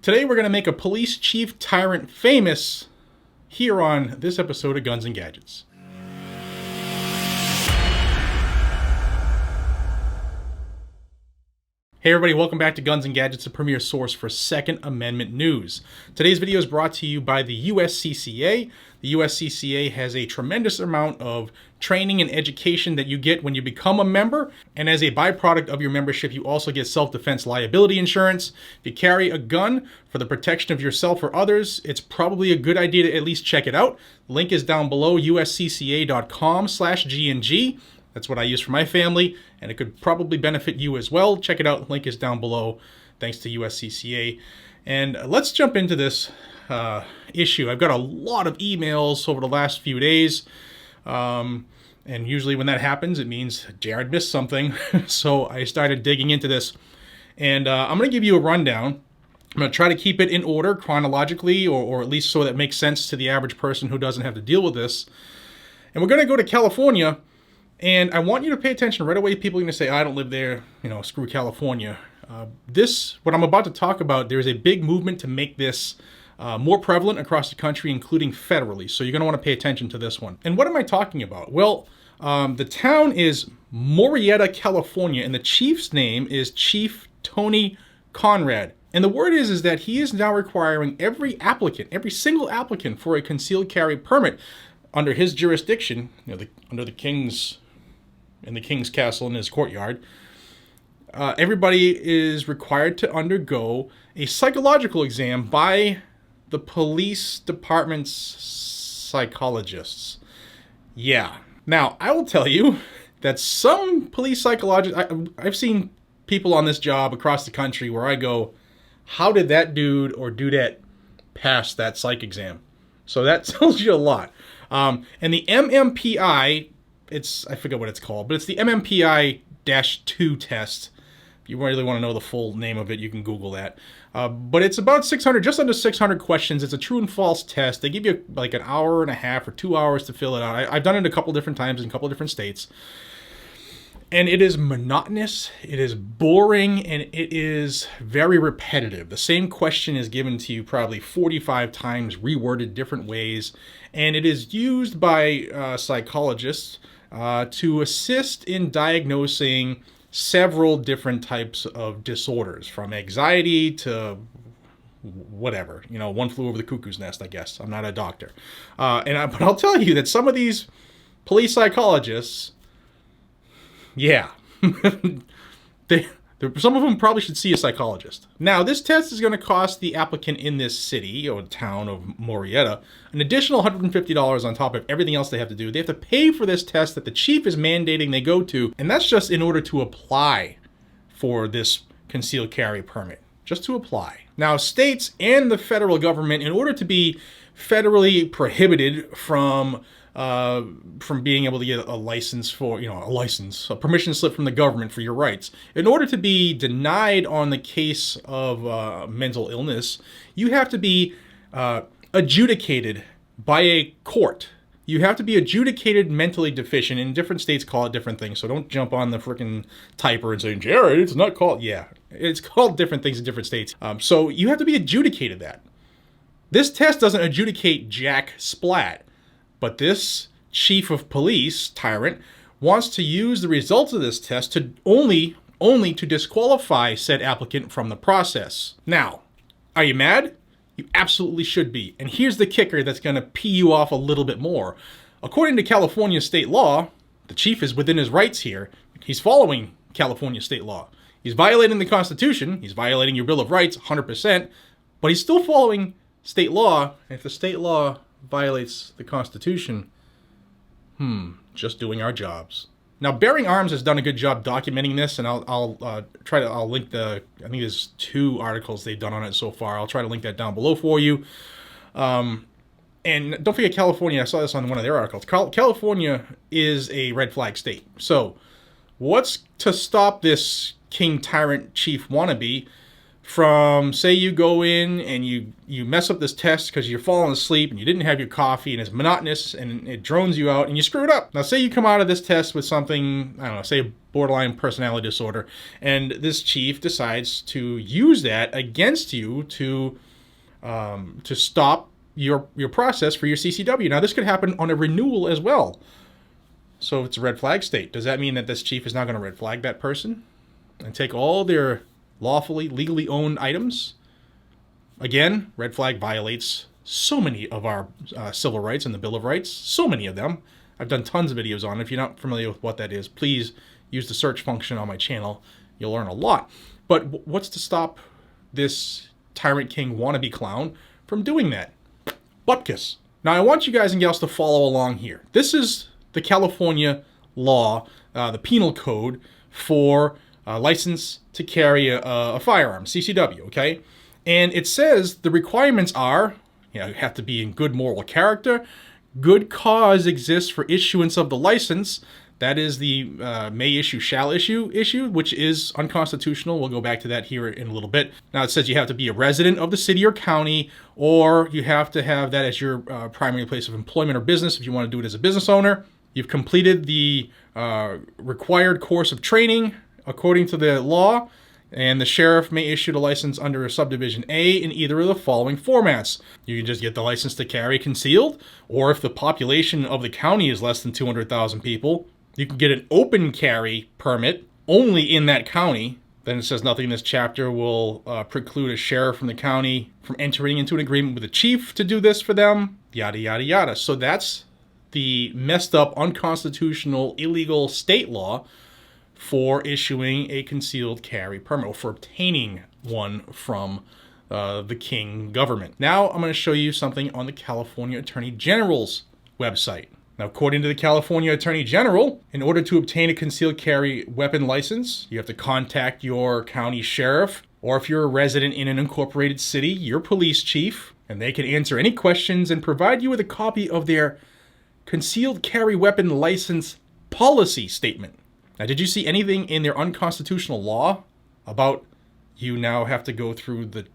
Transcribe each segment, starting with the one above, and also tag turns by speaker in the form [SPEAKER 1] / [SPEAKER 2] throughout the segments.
[SPEAKER 1] Today we're going to make a police chief tyrant famous here on this episode of Guns and Gadgets. Hey everybody, welcome back to Guns and Gadgets, the premier source for Second Amendment news. Today's video is brought to you by the USCCA. The USCCA has a tremendous amount of training and education that you get when you become a member, and as a byproduct of your membership, you also get self-defense liability insurance. If you carry a gun for the protection of yourself or others, it's probably a good idea to at least check it out. The link is down below, uscca.com/GNG. That's what I use for my family, and it could probably benefit you as well. Check it out. The link is down below. Thanks to USCCA. And let's jump into this issue. I've got a lot of emails over the last few days, and usually when that happens, it means Jared missed something. So I started digging into this, and I'm going to give you a rundown. I'm going to try to keep it in order chronologically, or at least so that makes sense to the average person who doesn't have to deal with this. And we're going to go to California. And I want you to pay attention right away. People are going to say, I don't live there, screw California. What I'm about to talk about, there's a big movement to make this more prevalent across the country, including federally. So you're going to want to pay attention to this one. And what am I talking about? Well, the town is Murrieta, California, and the chief's name is Chief Tony Conrad. And the word is that he is now requiring every single applicant for a concealed carry permit under his jurisdiction, under the king's, in the king's castle in his courtyard, everybody is required to undergo a psychological exam by the police department's psychologists. Yeah. Now, I will tell you that some police psychologists, I've seen people on this job across the country where I go, how did that dude or dudette pass that psych exam? So that tells you a lot. And the MMPI, I forget what it's called, but it's the MMPI-2 test. If you really want to know the full name of it, you can Google that. But it's about 600, just under 600 questions. It's a true and false test. They give you like an hour and a half or 2 hours to fill it out. I've done it a couple different times in a couple different states. And it is monotonous, it is boring, and it is very repetitive. The same question is given to you probably 45 times, reworded different ways, and it is used by psychologists to assist in diagnosing several different types of disorders, from anxiety to whatever. One flew over the cuckoo's nest, I guess. I'm not a doctor. But I'll tell you that some of these police psychologists, yeah, some of them probably should see a psychologist. Now, this test is going to cost the applicant in this city or town of Murrieta an additional $150 on top of everything else they have to do. They have to pay for this test that the chief is mandating they go to, and that's just in order to apply for this concealed carry permit, just to apply. Now, states and the federal government, in order to be federally prohibited from being able to get a license for, a permission slip from the government for your rights. In order to be denied on the case of mental illness, you have to be adjudicated by a court. You have to be adjudicated mentally deficient, and different states call it different things, so don't jump on the freaking typer and say, Jared, it's not called, yeah, it's called different things in different states. So you have to be adjudicated that. This test doesn't adjudicate jack splat. But this chief of police, tyrant, wants to use the results of this test to only to disqualify said applicant from the process. Now, are you mad? You absolutely should be. And here's the kicker that's going to pee you off a little bit more. According to California state law, the chief is within his rights here. He's following California state law. He's violating the Constitution. He's violating your Bill of Rights 100%. But he's still following state law. And if the state law violates the Constitution, just doing our jobs. Now, Bearing Arms has done a good job documenting this, and I'll link I think there's 2 articles they've done on it so far. I'll try to link that down below for you. And don't forget California. I saw this on one of their articles. California is a red flag state. So what's to stop this king tyrant chief wannabe from, say you go in and you mess up this test because you're falling asleep and you didn't have your coffee and it's monotonous and it drones you out and you screw it up. Now say you come out of this test with something, I don't know, say a borderline personality disorder, and this chief decides to use that against you to stop your process for your CCW. Now this could happen on a renewal as well. So if it's a red flag state, does that mean that this chief is not going to red flag that person and take all their lawfully, legally owned items? Again, red flag violates so many of our civil rights and the Bill of Rights, so many of them. I've done tons of videos on it. If you're not familiar with what that is, please use the search function on my channel. You'll learn a lot. But what's to stop this Tyrant King wannabe clown from doing that? Butkus. Now I want you guys and gals to follow along here. This is the California law, the penal code for license to carry a firearm, CCW, okay? And it says the requirements are, you have to be in good moral character, good cause exists for issuance of the license. That is the may issue, shall issue, which is unconstitutional. We'll go back to that here in a little bit. Now it says you have to be a resident of the city or county, or you have to have that as your primary place of employment or business if you want to do it as a business owner. You've completed the required course of training according to the law, and the sheriff may issue the license under a subdivision A in either of the following formats. You can just get the license to carry concealed, or if the population of the county is less than 200,000 people, you can get an open carry permit only in that county. Then it says nothing in this chapter will preclude a sheriff from the county from entering into an agreement with the chief to do this for them, yada, yada, yada. So that's the messed up, unconstitutional, illegal state law for issuing a concealed carry permit, or for obtaining one from the King government. Now I'm going to show you something on the California Attorney General's website. Now, according to the California Attorney General, in order to obtain a concealed carry weapon license, you have to contact your county sheriff, or if you're a resident in an incorporated city, your police chief, and they can answer any questions and provide you with a copy of their concealed carry weapon license policy statement. Now, did you see anything in their unconstitutional law about you now have to go through the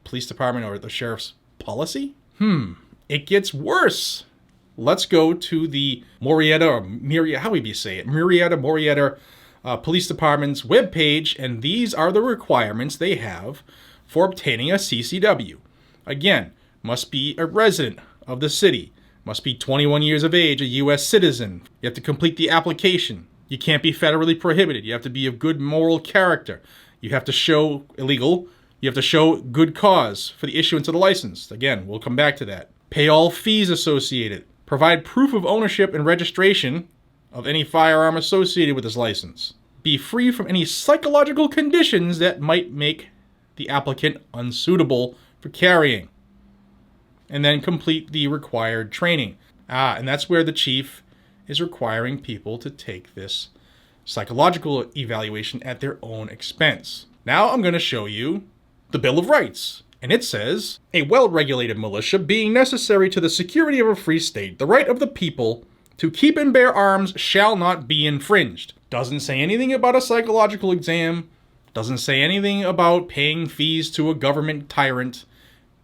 [SPEAKER 1] police department or the sheriff's policy? It gets worse. Let's go to the Murrieta Police Department's webpage, and these are the requirements they have for obtaining a CCW. Again, must be a resident of the city, must be 21 years of age, a U.S. citizen. You have to complete the application. You can't be federally prohibited. You have to be of good moral character. You have to show illegal. You have to show good cause for the issuance of the license. Again, we'll come back to that. Pay all fees associated. Provide proof of ownership and registration of any firearm associated with this license. Be free from any psychological conditions that might make the applicant unsuitable for carrying. And then complete the required training. And that's where the chief is requiring people to take this psychological evaluation at their own expense. Now I'm going to show you the Bill of Rights. And it says, a well-regulated militia being necessary to the security of a free state, the right of the people to keep and bear arms shall not be infringed. Doesn't say anything about a psychological exam. Doesn't say anything about paying fees to a government tyrant.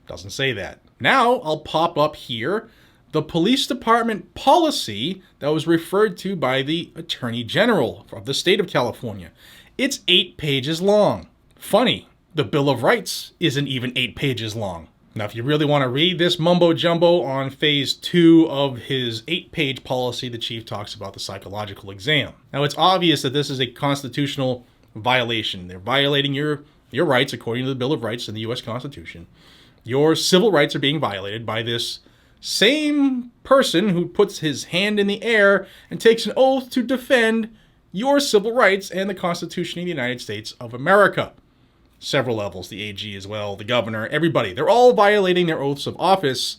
[SPEAKER 1] Doesn't say that. Now I'll pop up here the police department policy that was referred to by the Attorney General of the state of California. It's 8 pages long. Funny, the Bill of Rights isn't even 8 pages long. Now, if you really want to read this mumbo-jumbo, on phase 2 of his 8-page policy, the chief talks about the psychological exam. Now, it's obvious that this is a constitutional violation. They're violating your rights according to the Bill of Rights in the U.S. Constitution. Your civil rights are being violated by this same person who puts his hand in the air and takes an oath to defend your civil rights and the Constitution of the United States of America. Several levels, the AG as well, the governor, everybody. They're all violating their oaths of office,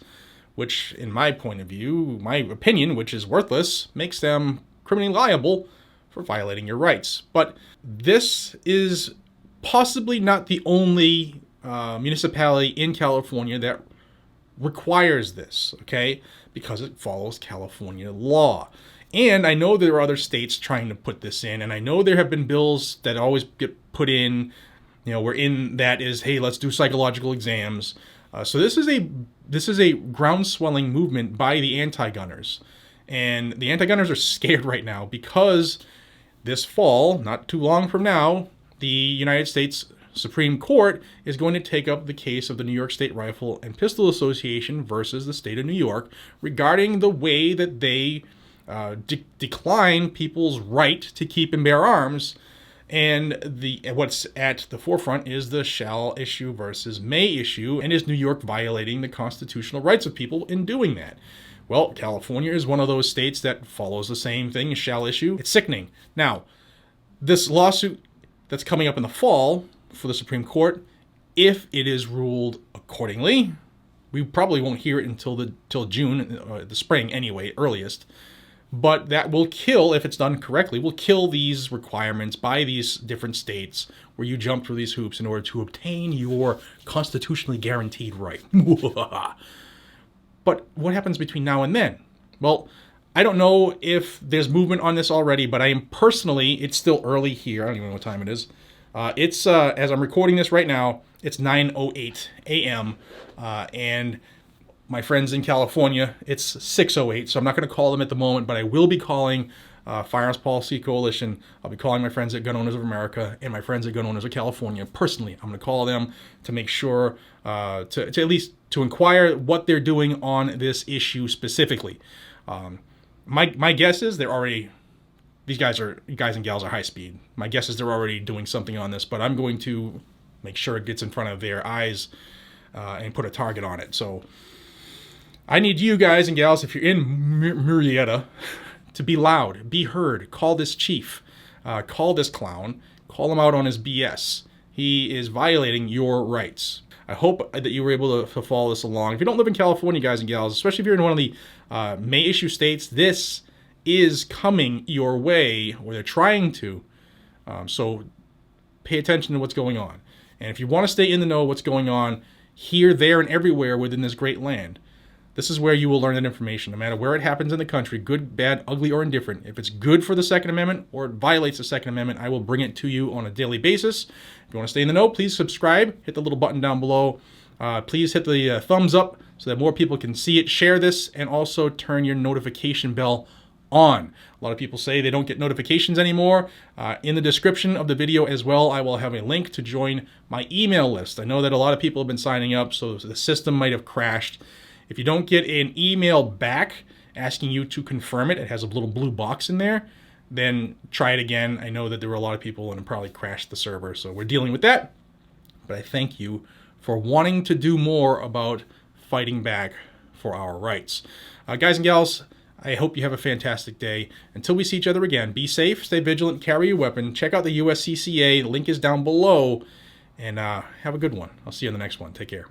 [SPEAKER 1] which, in my point of view, my opinion, which is worthless, makes them criminally liable for violating your rights. But this is possibly not the only municipality in California that requires this, okay? Because it follows California law. And I know there are other states trying to put this in, and I know there have been bills that always get put in We're in that is, hey, let's do psychological exams. So this is a groundswelling movement by the anti-gunners, and the anti-gunners are scared right now because this fall, not too long from now, the United States Supreme Court is going to take up the case of the New York State Rifle and Pistol Association versus the state of New York regarding the way that they decline people's right to keep and bear arms. And what's at the forefront is the shall issue versus may issue, and is New York violating the constitutional rights of people in doing that? Well, California is one of those states that follows the same thing, shall issue. It's sickening. Now, this lawsuit that's coming up in the fall for the Supreme Court, if it is ruled accordingly, we probably won't hear it until June, the spring anyway, earliest. But that will kill, if it's done correctly, will kill these requirements by these different states where you jump through these hoops in order to obtain your constitutionally guaranteed right. But what happens between now and then? Well, I don't know if there's movement on this already, but I am personally, it's still early here. I don't even know what time it is. It's as I'm recording this right now, it's 9:08 a.m. And my friends in California, it's 6:08, so I'm not going to call them at the moment, but I will be calling Firearms Policy Coalition. I'll be calling my friends at Gun Owners of America and my friends at Gun Owners of California personally. I'm going to call them to make sure to at least to inquire what they're doing on this issue specifically. My guess is they're already, these guys and gals are high speed. My guess is they're already doing something on this, but I'm going to make sure it gets in front of their eyes and put a target on it. So I need you guys and gals, if you're in Murrieta, to be loud, be heard, call this chief, call this clown, call him out on his BS. He is violating your rights. I hope that you were able to follow this along. If you don't live in California, guys and gals, especially if you're in one of the may issue states, this is coming your way, or they're trying to. So pay attention to what's going on. And if you want to stay in the know of what's going on here, there, and everywhere within this great land, this is where you will learn that information, no matter where it happens in the country, good, bad, ugly, or indifferent. If it's good for the Second Amendment or it violates the Second Amendment, I will bring it to you on a daily basis. If you want to stay in the know, please subscribe. Hit the little button down below. Please hit the thumbs up so that more people can see it. Share this, and also turn your notification bell on. A lot of people say they don't get notifications anymore. In the description of the video as well, I will have a link to join my email list. I know that a lot of people have been signing up, so the system might have crashed. If you don't get an email back asking you to confirm it, it has a little blue box in there, then try it again. I know that there were a lot of people and it probably crashed the server, so we're dealing with that. But I thank you for wanting to do more about fighting back for our rights. Guys and gals, I hope you have a fantastic day. Until we see each other again, be safe, stay vigilant, carry your weapon, check out the USCCA, the link is down below, and have a good one. I'll see you in the next one. Take care.